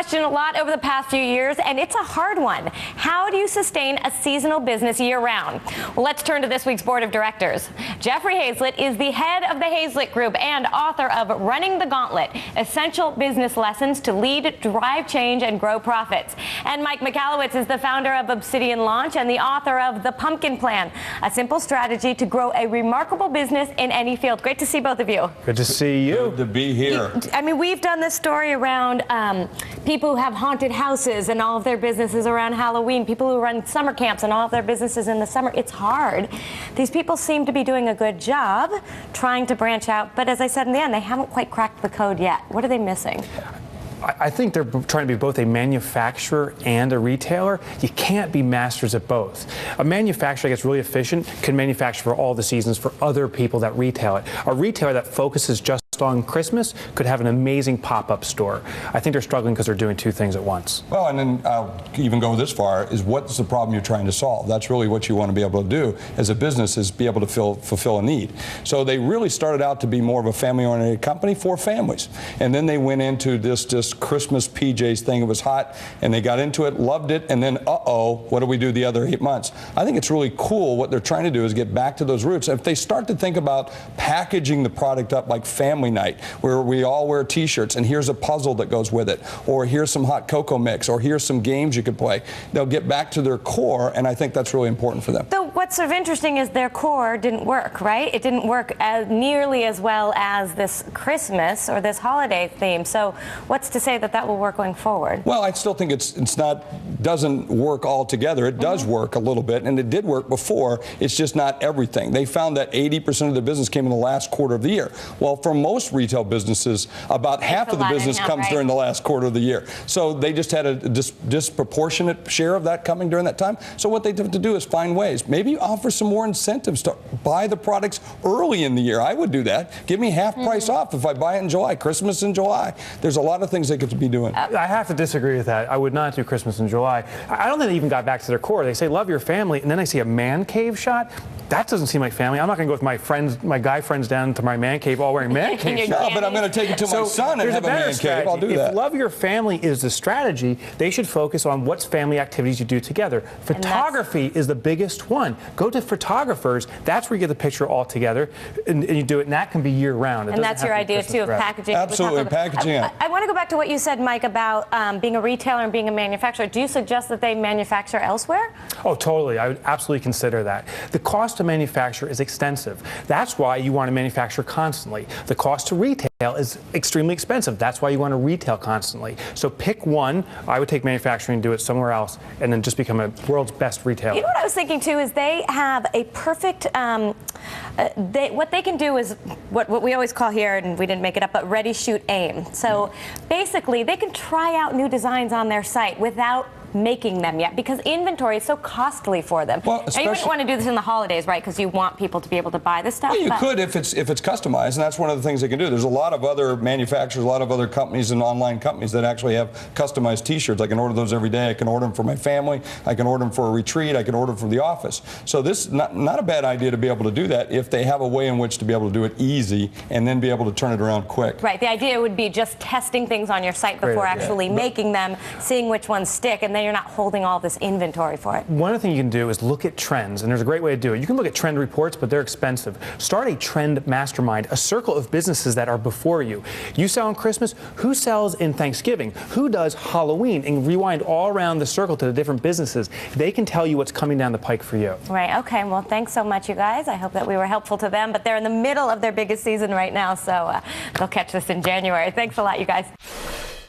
question a lot over the past few years, and it's a hard one. How do you sustain a seasonal business year-round? Well, let's turn to this week's board of directors. Jeffrey Hayzlett is the head of the Hayzlett Group and author of Running the Gauntlet, Essential Business Lessons to Lead, Drive Change, and Grow Profits. And Mike Michalowicz is the founder of Obsidian Launch and the author of The Pumpkin Plan, a simple strategy to grow a remarkable business in any field. Great to see both of you. Good to see you. Good to be here. I mean, we've done this story around people who have haunted houses and all of their businesses around Halloween, people who run summer camps and all of their businesses in the summer. It's hard. These people seem to be doing a good job trying to branch out, but as I said in the end, they haven't quite cracked the code yet. What are they missing? I think they're trying to be both a manufacturer and a retailer. You can't be masters at both. A manufacturer that gets really efficient can manufacture for all the seasons for other people that retail it. A retailer that focuses just on Christmas could have an amazing pop-up store. I think they're struggling because they're doing two things at once. Well, and then I'll even go this far, is what's the problem you're trying to solve? That's really what you want to be able to do as a business, is be able to fulfill a need. So they really started out to be more of a family-oriented company for families. And then they went into this Christmas PJs thing. It was hot, and they got into it, loved it, and then, what do we do the other 8 months? I think it's really cool. What they're trying to do is get back to those roots. If they start to think about packaging the product up like family night, where we all wear t-shirts and here's a puzzle that goes with it, or here's some hot cocoa mix, or here's some games you could play, they'll get back to their core, and I think that's really important for them. So what's sort of interesting is their core didn't work, right? It didn't work nearly as well as this Christmas or this holiday theme. So what's to say that that will work going forward? Well, I still think doesn't work altogether. It does work a little bit, and it did work before. It's just not everything. They found that 80% of the business came in the last quarter of the year. Well, for most retail businesses, about half of the business comes during the last quarter of the year. So they just had a disproportionate share of that coming during that time. So what they have to do is find ways. Maybe offer some more incentives to buy the products early in the year. I would do that. Give me half price off if I buy it in July, Christmas in July. There's a lot of things they could be doing. I have to disagree with that. I would not do Christmas in July. I don't think they even got back to their core. They say love your family, and then I see a man cave shot. That doesn't seem like family. I'm not going to go with my friends, my guy friends, down to my man cave all wearing man cave shots. No, but I'm going to take it to my son and have a man cave. I'll do that. If love your family is the strategy, they should focus on what's family activities you do together. Photography is the biggest one. Go to photographers. That's where you get the picture all together, and you do it, and that can be year-round. And that's your idea, too, of packaging. Absolutely, packaging it. I want to go back to what you said, Mike, about being a retailer and being a manufacturer. Do you suggest that they manufacture elsewhere? Oh, totally. I would absolutely consider that. The cost to manufacture is extensive. That's why you want to manufacture constantly. The cost to retail is extremely expensive. That's why you want to retail constantly. So pick one. I would take manufacturing and do it somewhere else, and then just become a world's best retailer. You know what I was thinking, too, is they have a perfect, what they can do is what we always call here, and we didn't make it up, but ready, shoot, aim. So basically, they can try out new designs on their site without making them yet, because inventory is so costly for them. Well, now, you wouldn't want to do this in the holidays, right? Because you want people to be able to buy this stuff. Well, you could if it's customized, and that's one of the things they can do. There's a lot of other manufacturers, a lot of other companies and online companies that actually have customized T-shirts. I can order those every day. I can order them for my family. I can order them for a retreat. I can order them for the office. So this is not a bad idea to be able to do that if they have a way in which to be able to do it easy and then be able to turn it around quick. Right. The idea would be just testing things on your site before actually making them, seeing which ones stick, and then you're not holding all this inventory for it. One other thing you can do is look at trends, and there's a great way to do it. You can look at trend reports, but they're expensive. Start a trend mastermind, a circle of businesses that are before you. You sell on Christmas, who sells in Thanksgiving? Who does Halloween? And rewind all around the circle to the different businesses. They can tell you what's coming down the pike for you. Right, okay, well, thanks so much, you guys. I hope that we were helpful to them, but they're in the middle of their biggest season right now, so they'll catch this in January. Thanks a lot, you guys.